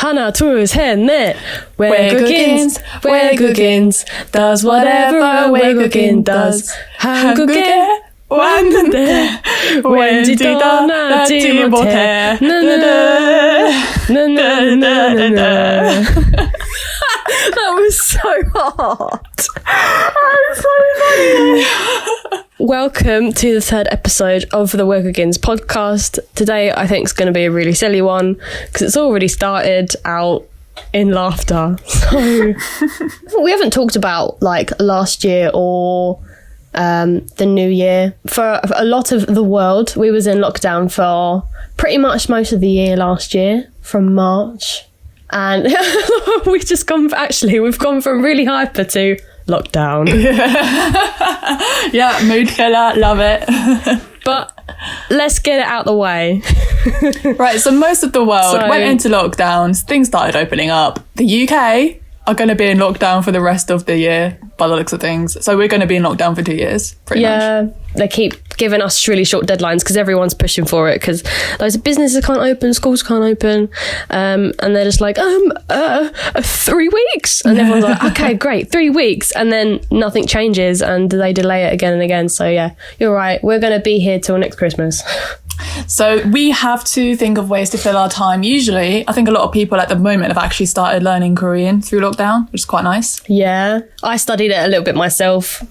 하나, 둘, 셋, 넷. Waegukins, Waegukins does whatever a Waegukin does. 한국에 왔는데 왠지 떠나지 못해. 나나나나나나. That was so hard. I'm so funny. Welcome to the third episode of the Waegukins Podcast. Today I think is going to be a really silly one because it's already started out in laughter. So we haven't talked about like last year or the new year. For a lot of the world, we was in lockdown for pretty much most of the year last year, from March. And we've gone from really hyper to lockdown. Yeah, mood killer, love it. But let's get it out the way. Right, so most of the world went into lockdowns, things started opening up. The UK are going to be in lockdown for the rest of the year, by the looks of things. So we're going to be in lockdown for 2 years, pretty much. Yeah, they keep giving us really short deadlines because everyone's pushing for it because loads of businesses can't open, schools can't open, and they're just like, 3 weeks. And everyone's like, okay, great, 3 weeks. And then nothing changes and they delay it again and again. So yeah, you're right. We're going to be here till next Christmas. So we have to think of ways to fill our time. Usually, I think a lot of people at the moment have actually started learning Korean through lockdown, which is quite nice. Yeah, I studied it a little bit myself,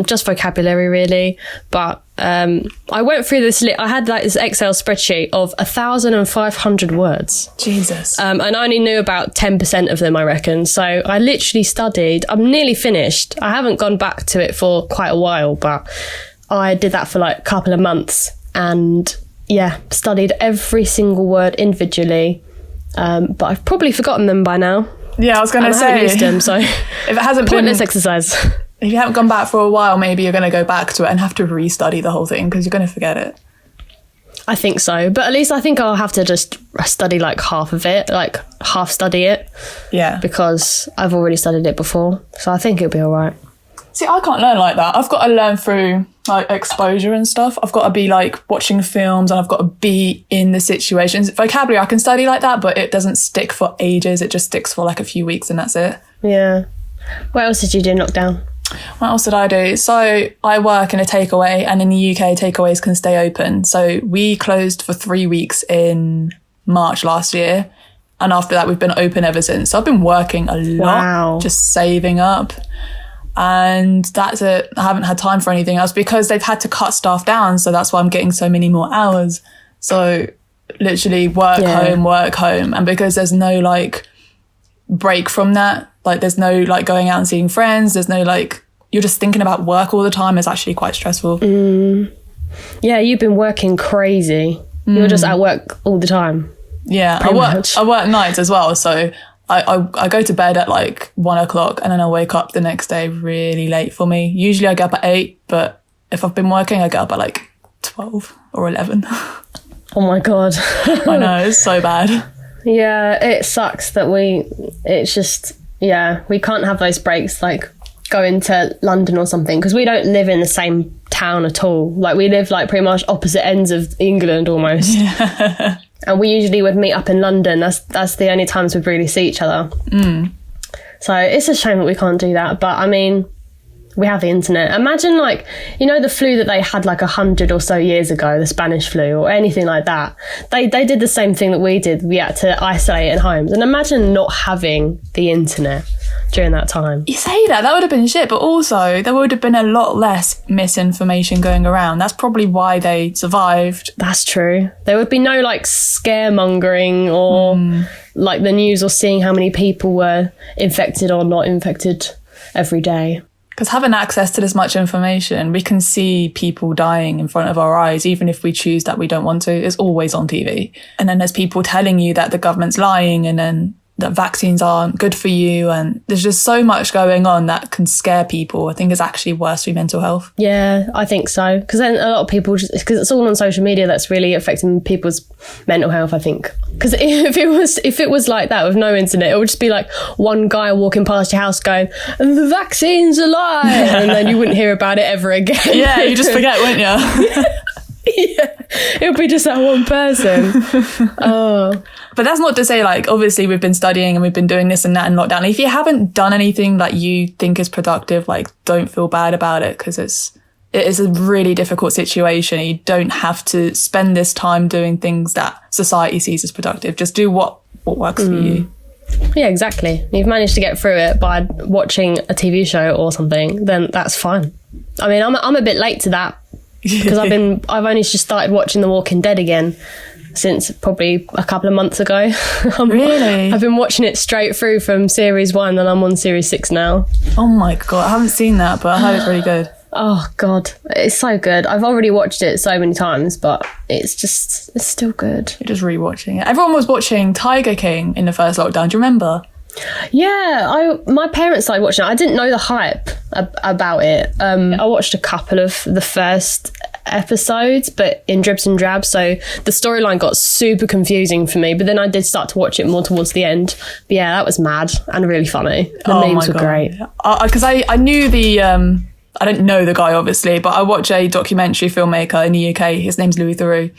just vocabulary really. But I went through this, I had like this Excel spreadsheet of 1,500 words. Jesus. And I only knew about 10% of them, I reckon. So I literally studied, I'm nearly finished. I haven't gone back to it for quite a while, but I did that for like a couple of months. And yeah, studied every single word individually, but I've probably forgotten them by now. Yeah, I was going to say, I haven't used them, so if it hasn't pointless been exercise. If you haven't gone back for a while, maybe you're going to go back to it and have to re-study the whole thing because you're going to forget it. I think so, but at least I think I'll have to just study like half of it, like half study it. Yeah, because I've already studied it before, so I think it'll be all right. See, I can't learn like that. I've got to learn through like exposure and stuff. I've got to be like watching films and I've got to be in the situations. Vocabulary I can study like that, but it doesn't stick for ages. It just sticks for like a few weeks and that's it. Yeah. What else did you do in lockdown? What else did I do? So I work in a takeaway, and in the UK takeaways can stay open. So we closed for 3 weeks in March last year. And after that, we've been open ever since. So I've been working a lot, just saving up. And that's it. I haven't had time for anything else because they've had to cut staff down. So that's why I'm getting so many more hours. So literally work home. And because there's no like break from that, like there's no like going out and seeing friends. There's no like, you're just thinking about work all the time. It's actually quite stressful. Yeah, you've been working crazy. You're just at work all the time. Yeah, I work nights as well. So I go to bed at like 1 o'clock and then I wake up the next day really late for me. Usually I get up at 8, but if I've been working, I get up at like 12 or 11. Oh my God. I know, it's so bad. Yeah, it sucks that we can't have those breaks like going to London or something because we don't live in the same town at all. Like we live like pretty much opposite ends of England almost. Yeah. And we usually would meet up in London. That's the only times we'd really see each other. So it's a shame that we can't do that. But I mean, we have the internet. Imagine like, you know, the flu that they had like 100 or so years ago, the Spanish flu or anything like that. They did the same thing that we did. We had to isolate in homes. And imagine not having the internet during that time. You say that would have been shit, but also there would have been a lot less misinformation going around. That's probably why they survived. That's true. There would be no like scaremongering or like the news or seeing how many people were infected or not infected every day. Because having access to this much information, we can see people dying in front of our eyes, even if we choose that we don't want to. It's always on TV. And then there's people telling you that the government's lying and then that vaccines aren't good for you. And there's just so much going on that can scare people. I think it's actually worse for mental health. Yeah, I think so. Because then a lot of people, because it's all on social media, that's really affecting people's mental health, I think. Because if it was like that with no internet, it would just be like one guy walking past your house going, the vaccine's a lie. And then you wouldn't hear about it ever again. Yeah, you just forget, wouldn't you? Yeah, It'll be just that one person. Oh. But that's not to say, like, obviously we've been studying and we've been doing this and that in lockdown. If you haven't done anything that you think is productive, like, don't feel bad about it, because it is a really difficult situation. You don't have to spend this time doing things that society sees as productive. Just do what works for you. Yeah, exactly. You've managed to get through it by watching a TV show or something, then that's fine. I mean, I'm a bit late to that because I've only just started watching The Walking Dead again since probably a couple of months ago. Really? I've been watching it straight through from series 1 and I'm on series 6 now. Oh my God, I haven't seen that, but I heard it's really good. Oh God, it's so good. I've already watched it so many times, but it's still good. You're just rewatching it. Everyone was watching Tiger King in the first lockdown. Do you remember? Yeah, my parents started watching it. I didn't know the hype about it. I watched a couple of the first episodes, but in dribs and drabs, so the storyline got super confusing for me, but then I did start to watch it more towards the end. But yeah, that was mad and really funny. The memes were great. Because I knew I don't know the guy, obviously, but I watch a documentary filmmaker in the UK. His name's Louis Theroux.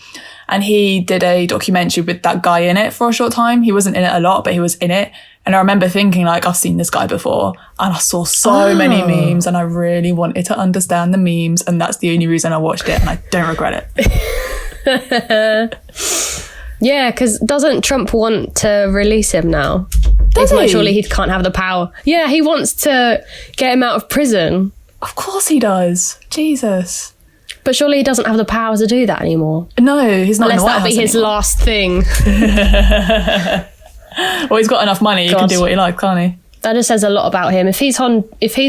And he did a documentary with that guy in it for a short time. He wasn't in it a lot, but he was in it. And I remember thinking, like, I've seen this guy before. And I saw so many memes and I really wanted to understand the memes. And that's the only reason I watched it. And I don't regret it. Yeah, because doesn't Trump want to release him now? Does he? Surely he can't have the power. Yeah, he wants to get him out of prison. Of course he does. Jesus. But surely he doesn't have the power to do that anymore. No, he's not. Unless that'll be his last thing. Well, he's got enough money. He can do what he likes, can't he? That just says a lot about him. If he's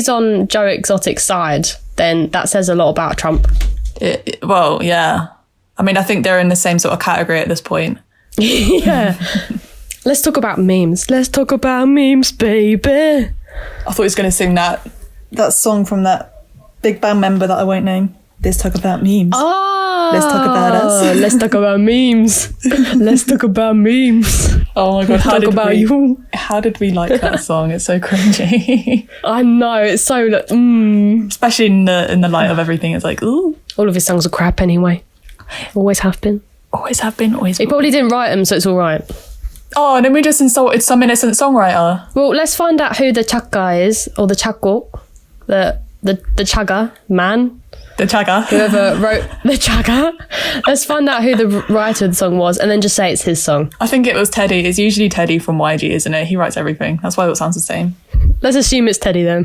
on Joe Exotic's side, then that says a lot about Trump. Well, yeah. I mean, I think they're in the same sort of category at this point. Yeah. Let's talk about memes. Let's talk about memes, baby. I thought he was going to sing that song from that big band member that I won't name. Let's talk about memes. Oh, let's talk about us. Let's talk about memes. Let's talk about memes. Oh my God, let's talk about you. How did we like that song? It's so cringy. I know, it's so especially in the light of everything. It's like, ooh. All of his songs are crap anyway. Always have been. Always have been. Always. He probably didn't write them, so it's all right. Oh, and then we just insulted some innocent songwriter. Well, let's find out who the Chagga is, or the Chaggo, the Chagga man. The Chagga. Whoever wrote the Chagga. Let's find out who the writer of the song was, and then just say it's his song. I think it was Teddy. It's usually Teddy from YG, isn't it? He writes everything. That's why it sounds the same. Let's assume it's Teddy then.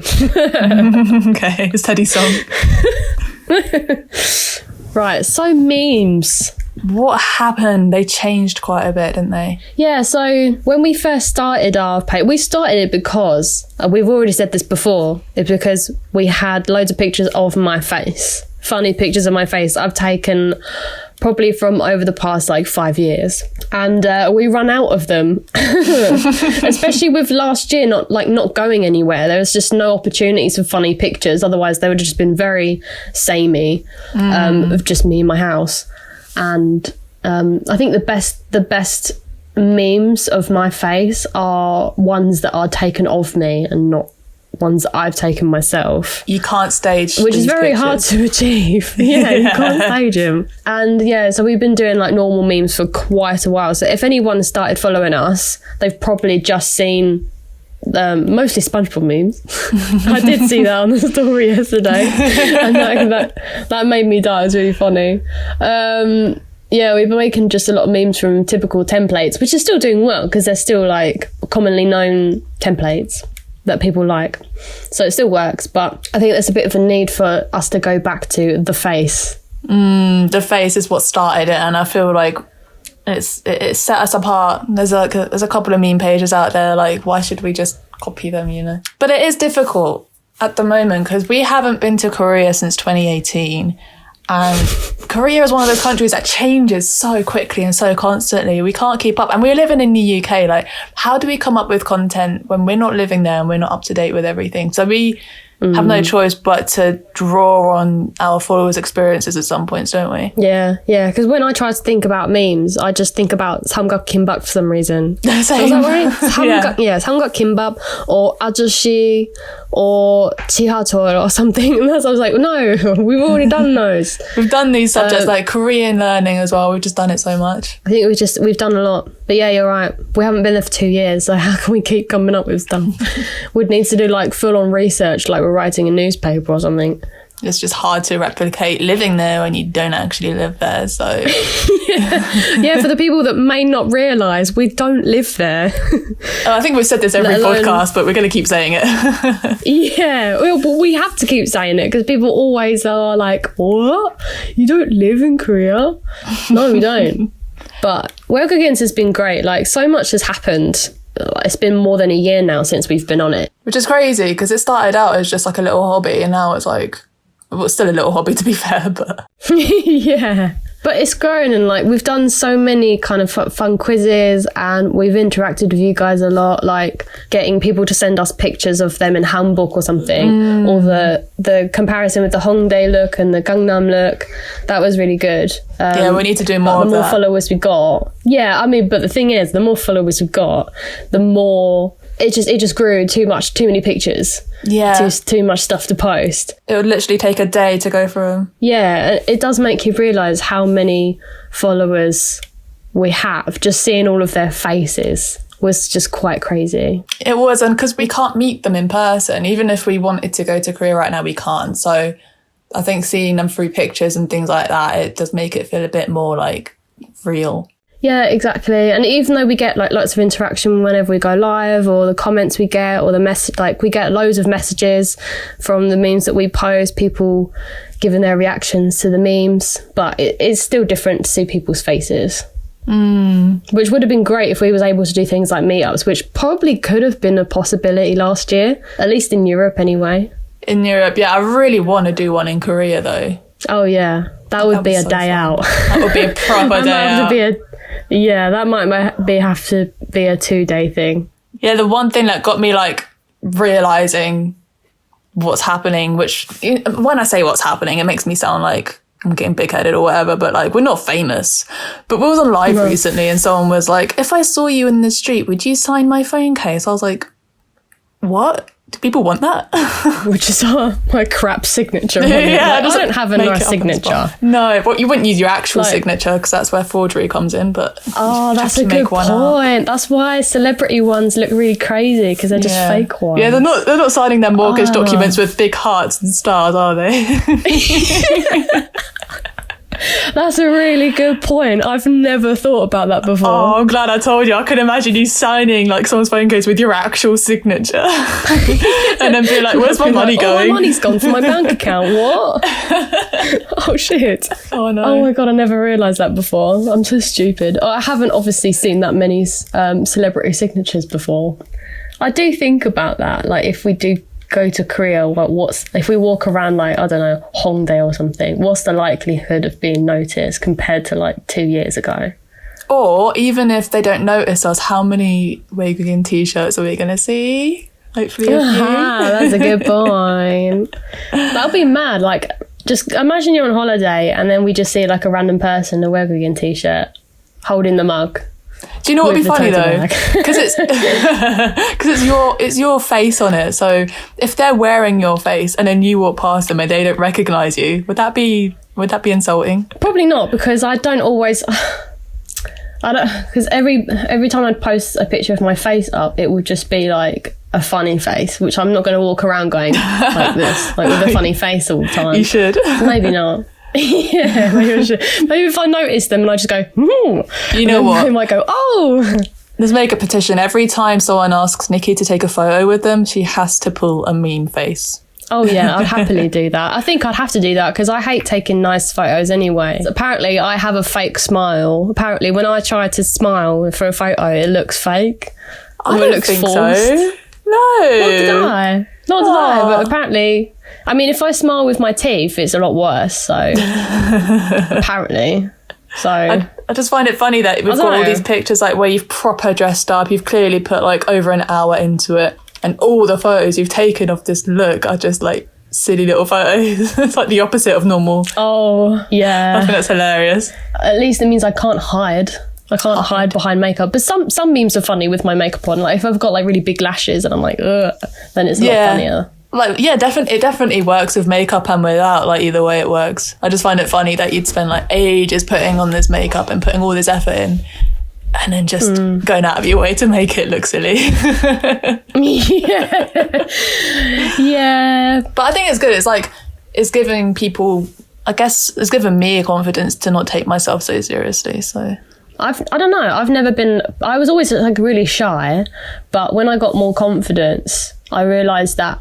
Okay, it's Teddy's song. Right, so memes. What happened? They changed quite a bit, didn't they? Yeah, so when we first started our page, we started it because, we've already said this before, it's because we had loads of pictures of my face. Funny pictures of my face I've taken probably from over the past 5 years. And we run out of them. Especially with last year not going anywhere. There was just no opportunities for funny pictures. Otherwise they would have just been very samey of just me in my house. And I think the best memes of my face are ones that are taken of me and not ones that I've taken myself. You can't stage which is very pictures. hard to achieve. Yeah, you can't stage them. And yeah, so we've been doing normal memes for quite a while. So if anyone started following us, they've probably just seen mostly SpongeBob memes. I did see that on the story yesterday, and that made me die. It was really funny. Yeah, we've been making just a lot of memes from typical templates, which is still doing well because they're still commonly known templates that people like. So it still works, but I think there's a bit of a need for us to go back to the face. The face is what started it, and I feel like it set us apart. There's a couple of meme pages out there, why should we just copy them, But it is difficult at the moment because we haven't been to Korea since 2018. And Korea is one of those countries that changes so quickly and so constantly. We can't keep up. And we're living in the UK. How do we come up with content when we're not living there and we're not up to date with everything? So we have no choice but to draw on our followers' experiences at some points, don't we? Yeah. Because when I try to think about memes, I just think about Samgak Kimbap for some reason. Is that right? Samgak Kimbap or Ajoshi or Chihator or something. And I was like, no, we've already done those. We've done these subjects like Korean learning as well. We've just done it so much. I think we've done a lot. But yeah, you're right. We haven't been there for 2 years, so how can we keep coming up with stuff? We'd need to do like full-on research, like we're writing a newspaper or something. It's just hard to replicate living there when you don't actually live there, so... yeah, for the people that may not realise, we don't live there. I think we've said this every podcast, but we're going to keep saying it. Yeah, well, but we have to keep saying it because people always are like, what? You don't live in Korea? No, we don't. But Waegukins has been great. Like, so much has happened. It's been more than a year now since we've been on it. Which is crazy because it started out as just like a little hobby and now it's like... Well, it's still a little hobby to be fair, but... Yeah. But it's grown and like we've done so many kind of fun quizzes and we've interacted with you guys a lot, like getting people to send us pictures of them in Hanbok or something, or the comparison with the Hongdae look and the Gangnam look. That was really good. Yeah, we need to do more of that. The more followers we got. Yeah, I mean, but the thing is, the more followers we've got, the more... It just grew too many pictures. Yeah. Too much stuff to post. It would literally take a day to go through them. Yeah, it does make you realise how many followers we have. Just seeing all of their faces was just quite crazy. It was, and because we can't meet them in person, even if we wanted to go to Korea right now, we can't. So I think seeing them through pictures and things like that, it does make it feel a bit more like real. Yeah, exactly. And even though we get like lots of interaction whenever we go live, or the comments we get, or the message, like we get loads of messages from the memes that we post, people giving their reactions to the memes, but it's still different to see people's faces. Which would have been great if we was able to do things like meetups, which probably could have been a possibility last year, at least in Europe anyway. In Europe, yeah, I really want to do one in Korea though. Oh yeah, that would be a day out. That would be a proper day out. That might have to be a 2-day thing. Yeah, the one thing that got me like realising what's happening, which when I say what's happening, it makes me sound like I'm getting big-headed or whatever, but like we're not famous. But we was on live recently and someone was like, if I saw you in the street, would you sign my phone case? I was like, what? Do people want that? Which is my crap signature. Yeah, I don't have a nice signature. No, but you wouldn't use your actual signature because that's where forgery comes in. But that's a good point. That's why celebrity ones look really crazy because they're just fake ones. Yeah, they're not signing their mortgage documents with big hearts and stars, are they? That's a really good point. I've never thought about that before. Oh, I'm glad I told you. I could imagine you signing like someone's phone case with your actual signature and then be like, where's my money going? My money's gone from my bank account. What? Oh, shit. Oh, no. Oh, my God. I never realised that before. I'm so stupid. I haven't obviously seen that many celebrity signatures before. I do think about that. Like, if we do go to Korea, if we walk around like, I don't know, Hongdae or something, what's the likelihood of being noticed compared to like 2 years ago? Or even if they don't notice us, how many Waegukins T-shirts are we going to see? Hopefully a few. That's a good point. That'll be mad. Like, just imagine you're on holiday and then we just see like a random person in a Waegukins T-shirt holding the mug. Do you know what would be funny though? Because it's your face on it. So if they're wearing your face and then you walk past them and they don't recognise you, would that be insulting? Probably not, because I don't always. Because every time I'd post a picture of my face up, it would just be like a funny face, which I'm not going to walk around going like this, like with a funny face all the time. You should. Maybe not. Yeah, maybe I should. Maybe if I notice them and I just go, you know what? They might go, oh. Let's make a petition. Every time someone asks Nikki to take a photo with them, she has to pull a mean face. Oh yeah, I'd happily do that. I think I'd have to do that because I hate taking nice photos anyway. Apparently I have a fake smile. Apparently when I try to smile for a photo, it looks fake. I don't think forced. So. No. Not did I, but apparently, I mean, if I smile with my teeth, it's a lot worse, so apparently. So I just find it funny that we've got all these pictures like where you've proper dressed up, you've clearly put like over an hour into it, and all the photos you've taken of this look are just like silly little photos. It's like the opposite of normal. Oh, yeah. I think that's hilarious. At least it means I can't hide. I can't hide behind makeup. But some memes are funny with my makeup on. Like if I've got like really big lashes and I'm like, ugh, then it's a lot funnier. Like, yeah, it definitely works with makeup and without. Like either way it works. I just find it funny that you'd spend like ages putting on this makeup and putting all this effort in, and then just going out of your way to make it look silly. Yeah. But I think it's good. It's like, it's giving people, I guess it's given me a confidence to not take myself so seriously. So I don't know. I've never been, I was always like really shy, but when I got more confidence, I realised that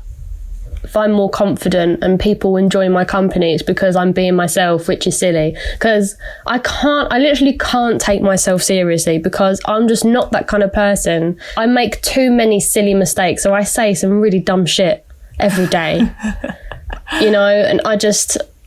if I'm more confident and people enjoy my company, it's because I'm being myself, which is silly. Because I literally can't take myself seriously because I'm just not that kind of person. I make too many silly mistakes, or I say some really dumb shit every day, you know, and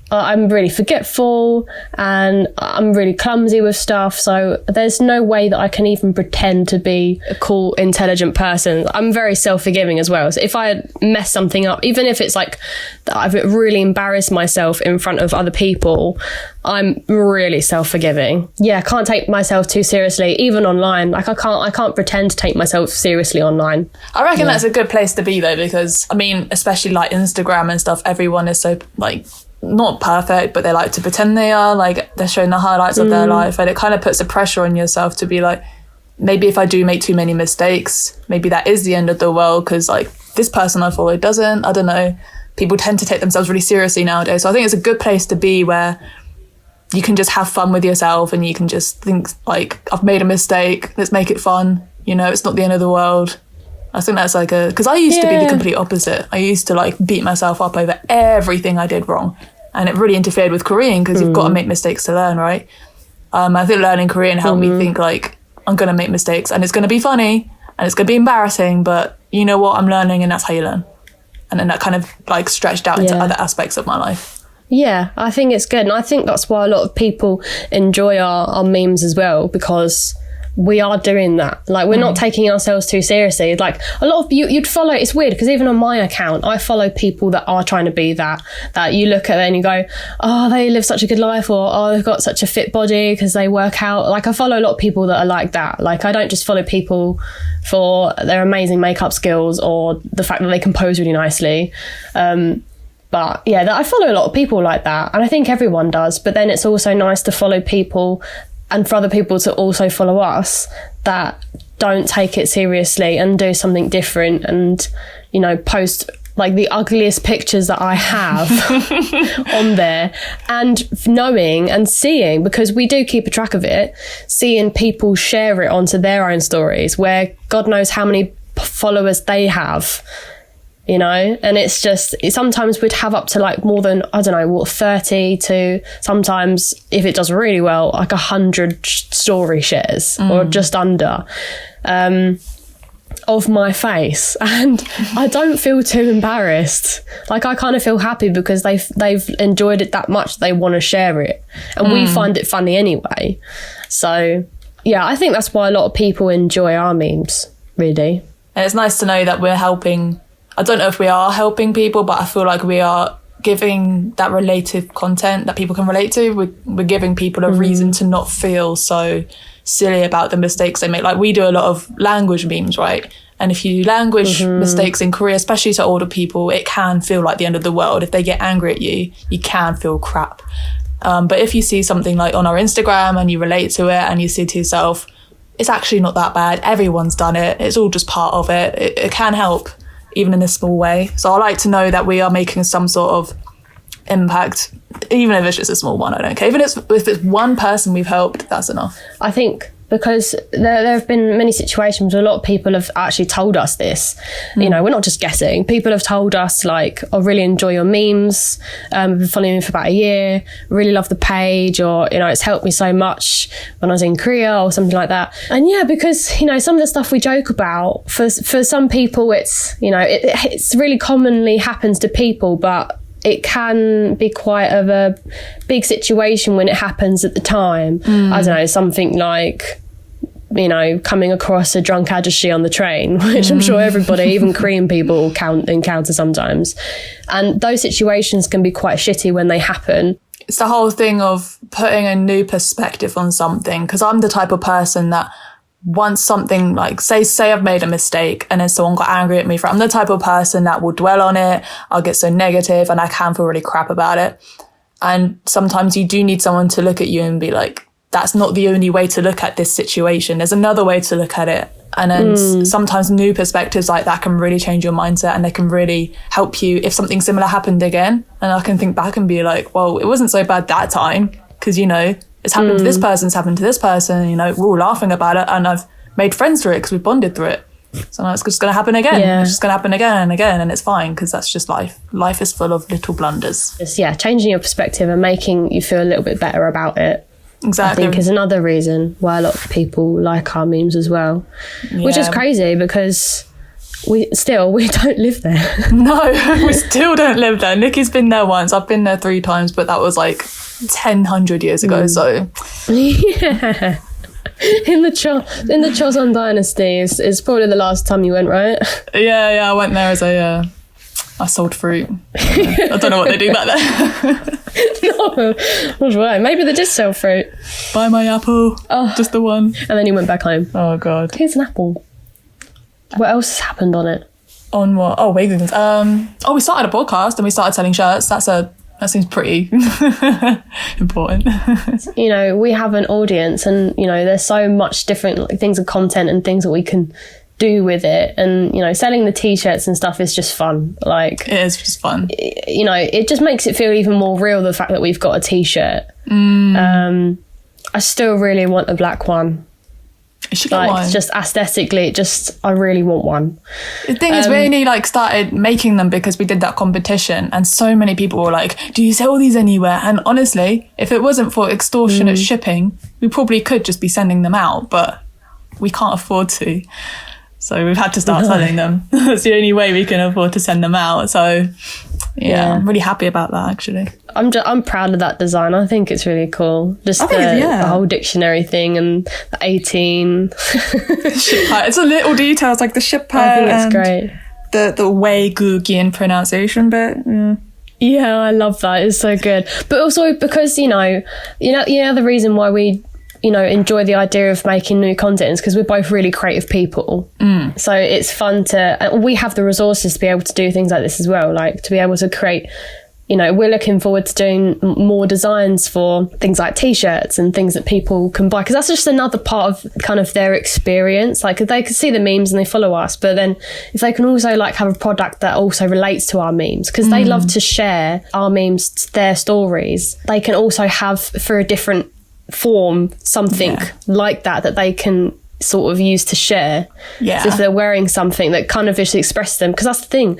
I'm really forgetful and I'm really clumsy with stuff. So there's no way that I can even pretend to be a cool, intelligent person. I'm very self-forgiving as well. So if I mess something up, even if it's like that I've really embarrassed myself in front of other people, I'm really self-forgiving. Yeah, I can't take myself too seriously, even online. Like I can't pretend to take myself seriously online. I reckon that's a good place to be though, because I mean, especially like Instagram and stuff, everyone is so like, not perfect, but they like to pretend they are, like they're showing the highlights of their life, and it kind of puts a pressure on yourself to be like, maybe if I do make too many mistakes, maybe that is the end of the world, because like this person I follow doesn't. I don't know, people tend to take themselves really seriously nowadays. So I think it's a good place to be where you can just have fun with yourself and you can just think like, I've made a mistake, let's make it fun, you know, it's not the end of the world. I think that's like because I used to be the complete opposite. I used to like beat myself up over everything I did wrong, and it really interfered with Korean, because you've got to make mistakes to learn, right? I think learning Korean helped me think like, I'm going to make mistakes and it's going to be funny and it's going to be embarrassing, but you know what, I'm learning and that's how you learn. And then that kind of like stretched out into other aspects of my life. Yeah, I think it's good. And I think that's why a lot of people enjoy our memes as well, because we are doing that. Like, we're not taking ourselves too seriously. Like, a lot of you'd follow, it's weird because even on my account, I follow people that are trying to be that you look at it and you go, oh, they live such a good life, or oh, they've got such a fit body because they work out. Like, I follow a lot of people that are like that. Like, I don't just follow people for their amazing makeup skills or the fact that they can pose really nicely. But yeah, I follow a lot of people like that, and I think everyone does. But then it's also nice to follow people and for other people to also follow us that don't take it seriously and do something different and, you know, post like the ugliest pictures that I have on there, and knowing and seeing, because we do keep a track of it, seeing people share it onto their own stories where God knows how many followers they have. You know, and it's just, sometimes we'd have up to like more than, I don't know, 30 to sometimes, if it does really well, like 100 story shares or just under of my face. And I don't feel too embarrassed. Like, I kind of feel happy because they've enjoyed it that much, they want to share it. And we find it funny anyway. So, yeah, I think that's why a lot of people enjoy our memes, really. And it's nice to know that we're helping. I don't know if we are helping people, but I feel like we are giving that relative content that people can relate to. We're giving people a reason to not feel so silly about the mistakes they make. Like, we do a lot of language memes, right? And if you do language mistakes in Korea, especially to older people, it can feel like the end of the world. If they get angry at you, you can feel crap. But if you see something like on our Instagram and you relate to it and you say to yourself, it's actually not that bad, everyone's done it, it's all just part of it, it can help, even in a small way. So I like to know that we are making some sort of impact, even if it's just a small one, I don't care. Even if it's one person we've helped, that's enough. I think because there have been many situations where a lot of people have actually told us this. You know, we're not just guessing. People have told us, like, I really enjoy your memes. I've been following you for about a year. Really love the page, or, you know, it's helped me so much when I was in Korea or something like that. And yeah, because, you know, some of the stuff we joke about, for some people, it's, you know, it's really commonly happens to people, but it can be quite of a big situation when it happens at the time. I don't know, something like you know, coming across a drunk ajashi on the train, which I'm sure everybody, even Korean people, encounter sometimes. And those situations can be quite shitty when they happen. It's the whole thing of putting a new perspective on something, because I'm the type of person that once something, like say I've made a mistake and then someone got angry at me I'm the type of person that will dwell on it. I'll get so negative and I can feel really crap about it. And sometimes you do need someone to look at you and be like, that's not the only way to look at this situation. There's another way to look at it. And then sometimes new perspectives like that can really change your mindset, and they can really help you if something similar happened again. And I can think back and be like, well, it wasn't so bad that time, because, you know, it's happened to this person, it's happened to this person, you know, we're all laughing about it, and I've made friends through it because we bonded through it. So now it's just going to happen again. Yeah. It's just going to happen again and again, and it's fine, because that's just life. Life is full of little blunders. Just, changing your perspective and making you feel a little bit better about it. Exactly. I think is another reason why a lot of people like our memes as well, which is crazy because we don't live there. No, we still don't live there. Nikki's been there once. I've been there 3 times, but that was like 100 years ago. So yeah, in the Joseon Dynasty is probably the last time you went, right? Yeah, I went there as I sold fruit. I don't know what they do back there. No, not right. Maybe they did sell fruit. Buy my apple. Oh. Just the one. And then you went back home. Oh, God. Here's an apple. What else has happened on it? On what? Oh, Waegukins. We started a podcast and we started selling shirts. That seems pretty important. You know, we have an audience, and, you know, there's so much different things of content and things that we can do with it, and, you know, selling the T-shirts and stuff is just fun. Like, it is just fun. You know, it just makes it feel even more real, the fact that we've got a T-shirt. I still really want a black one. You should get one. Just aesthetically, I really want one. The thing is, we only started making them because we did that competition, and so many people were like, do you sell these anywhere? And honestly, if it wasn't for extortionate shipping, we probably could just be sending them out, but we can't afford to. So we've had to start selling them. That's the only way we can afford to send them out. So yeah, I'm really happy about that, actually. I'm proud of that design. I think it's really cool. Just the whole dictionary thing and the 18. It's the little details, like the ship part. I think it's great. The Waegukins pronunciation bit. Yeah, I love that. It's so good. But also because, you know the reason why we, you know, enjoy the idea of making new content is because we're both really creative people. So it's fun we have the resources to be able to do things like this as well, like to be able to create, you know, we're looking forward to doing more designs for things like T-shirts and things that people can buy, because that's just another part of kind of their experience. Like, they can see the memes and they follow us, but then if they can also like have a product that also relates to our memes, because they love to share our memes, their stories, they can also have, for a different form, something like that they can sort of use to share. So if they're wearing something that kind of just expresses them, because that's the thing,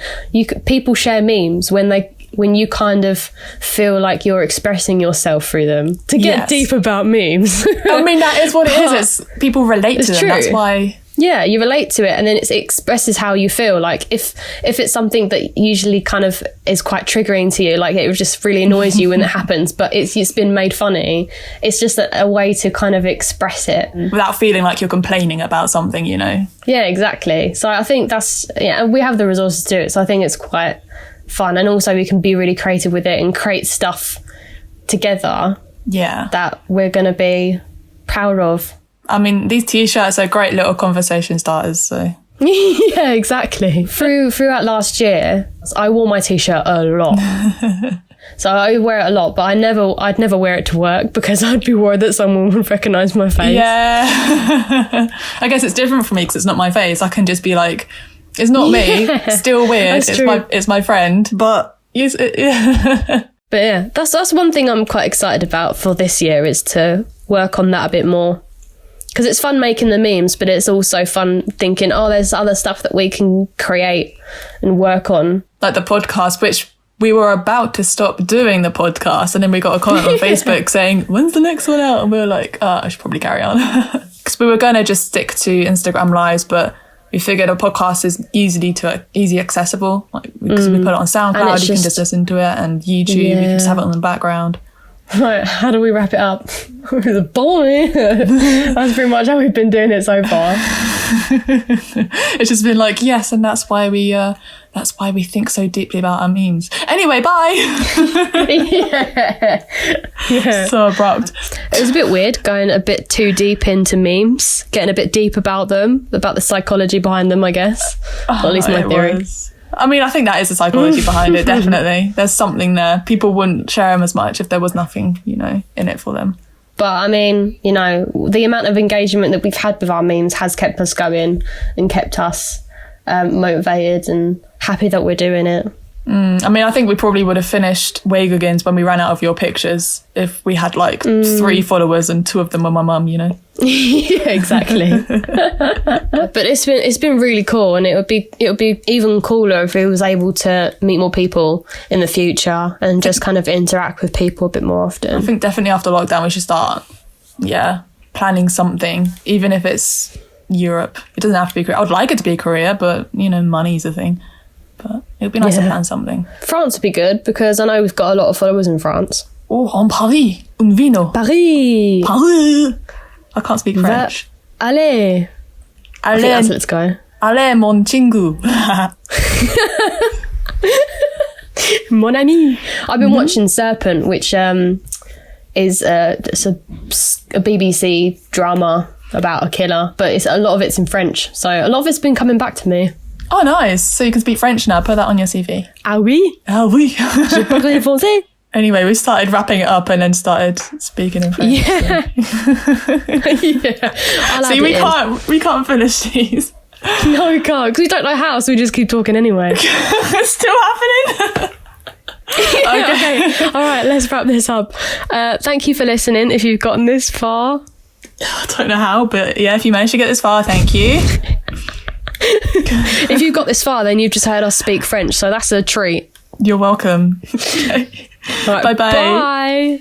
people share memes when you kind of feel like you're expressing yourself through them. To get deep about memes. I mean, that is what it is. It's people relate to them. True. That's why. Yeah, you relate to it, and then it expresses how you feel. Like if it's something that usually kind of is quite triggering to you, like it just really annoys you when it happens, but it's been made funny. It's just a way to kind of express it without feeling like you're complaining about something, you know. Yeah, exactly. So I think we have the resources to do it. So I think it's quite fun, and also we can be really creative with it and create stuff together that we're going to be proud of. I mean, these T-shirts are great little conversation starters, so. Yeah, exactly. Throughout last year, I wore my T-shirt a lot. So I wear it a lot, but I'd never wear it to work because I'd be worried that someone would recognise my face. Yeah. I guess it's different for me because it's not my face. I can just be like, it's not me. Still weird. It's my friend. But yes, But yeah, that's one thing I'm quite excited about for this year, is to work on that a bit more. Because it's fun making the memes, but it's also fun thinking, there's other stuff that we can create and work on. Like the podcast, which we were about to stop doing the podcast, and then we got a comment on Facebook saying, when's the next one out? And we were like, I should probably carry on. Because we were going to just stick to Instagram Lives, but we figured a podcast is easy accessible, like, because we put it on SoundCloud, you can just listen to it, and YouTube, you can just have it on the background. Right, how do we wrap it up? Boy. That's pretty much how we've been doing it so far. It's just been like, yes, and that's why we think so deeply about our memes. Anyway, bye. Yeah. So abrupt. It was a bit weird going a bit too deep into memes, getting a bit deep about them, about the psychology behind them, I guess. Or at least my theory. I mean, I think that is the psychology behind it, definitely. There's something there. People wouldn't share them as much if there was nothing, in it for them. But I mean, the amount of engagement that we've had with our memes has kept us going and kept us motivated and happy that we're doing it. I mean, I think we probably would have finished Waegukins when we ran out of your pictures if we had 3 followers and 2 of them were my mum, Yeah, exactly. But it's been really cool, and it would be even cooler if we was able to meet more people in the future and just kind of interact with people a bit more often. I think definitely after lockdown we should start, planning something, even if it's Europe. It doesn't have to be Korea. I would like it to be Korea, but money's a thing. But it would be nice to plan something. France would be good because I know we've got a lot of followers in France. Oh, en Paris, un vino. Paris. I can't speak French. Allez. I think that's let's go. Allez, mon chingu. Mon ami. I've been watching Serpent, which is it's a BBC drama about a killer, but a lot of it's in French. So a lot of it's been coming back to me. Oh, nice. So you can speak French now. Put that on your CV. Ah oui? Ah oui. Je parle français. Anyway, we started wrapping it up and then started speaking in French. Yeah. See, we can't finish these. No, we can't, because we don't know how, so we just keep talking anyway. It's still happening. Okay. All right, let's wrap this up. Thank you for listening if you've gotten this far. I don't know how, but if you managed to get this far, thank you. If you've got this far, then you've just heard us speak French, so that's a treat. You're welcome. Right, Bye-bye. Bye.